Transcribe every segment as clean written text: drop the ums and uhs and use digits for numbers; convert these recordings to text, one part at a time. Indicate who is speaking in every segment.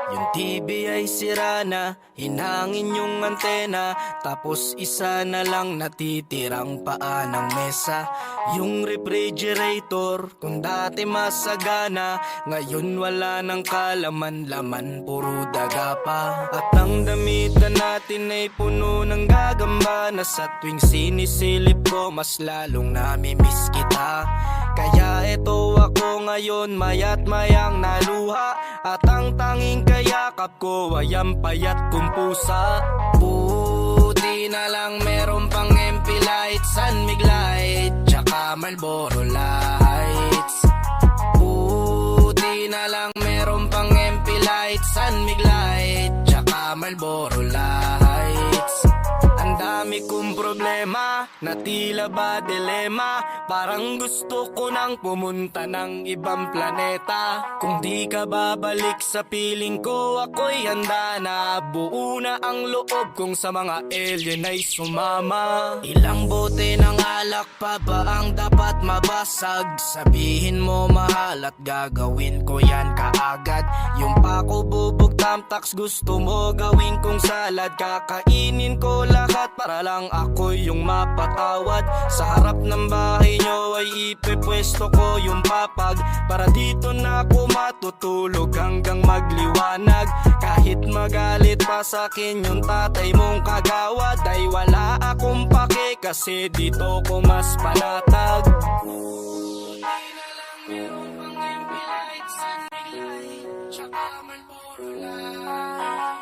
Speaker 1: Yung TV ay sira na, hinangin yung antena, tapos isa na lang natitirang paa ng mesa. Yung refrigerator, kung dati masagana, ngayon wala nang kalaman-laman, puro daga pa. At ang damitan natin ay puno ng gagamba, na sa tuwing sinisilip ko mas lalong namimiss kita. Kaya eto ako ngayon, mayat mayang naluha, at ang tanging kayakap ko ay ang payat kong pusa. Buti na lang meron pang MP lights, San Mig light, tsaka Marlboro lights. Buti na lang meron pang MP lights, San Mig light, tsaka Marlboro lights. Ang dami kong problema, na tila ba dilema, parang gusto ko nang pumunta ng ibang planeta. Kung di ka babalik sa piling ko, ako'y handa na. Buo na ang loob kong sa mga alien ay sumama. Ilang bote ng alak pa ba ang dapat mabasag? Sabihin mo mahal at gagawin ko yan kaagad. Yung pako bubog tamtax gusto mo gawin kong salad. Kakainin ko lahat para lang ako yung mapatawad. Sa harap ng bahay nyo ay ipepwesto ko yung papag, para dito na ako matutulog hanggang magliwanag. Kahit magalit pa sa akin yung tatay mong kagawad, ay wala akong pake kasi dito ko mas panatag. Buti na lang meron pang MP lights, San Mig light, tsaka Marlboro light.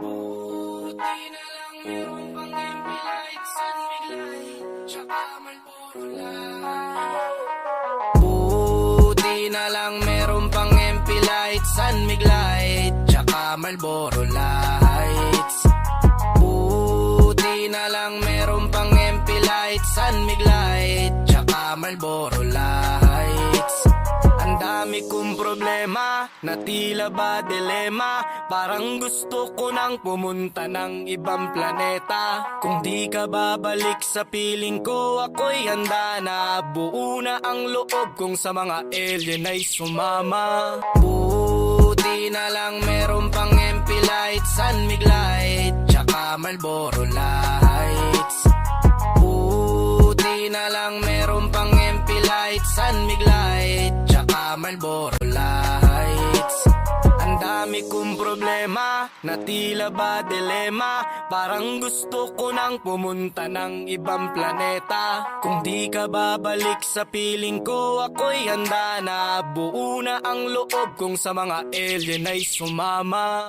Speaker 1: Buti na lang meron pang MP lights, San Mig light, tsaka Marlboro light. Buti na lang meron pang MP lights, San Mig light, tsaka Marlboro lights. Buti na lang meron pang MP lights, San Mig light, tsaka Marlboro lights. Ang dami kong problema, na tila ba dilema, parang gusto ko nang pumunta ng ibang planeta. Kung di ka babalik sa piling ko, ako'y handa na. Buo na ang loob kong sa mga alien ay sumama. Buti na lang meron pang MP lights, San Mig light, tsaka Marlboro lights. Buti na lang meron pang MP lights, San Mig light, tsaka Marlboro lights. Ang dami kong problema, na tila ba dilema, parang gusto ko nang pumunta ng ibang planeta. Kung di ka babalik sa piling ko, ako'y handa na. Buo na ang loob kong sa mga alien ay sumama.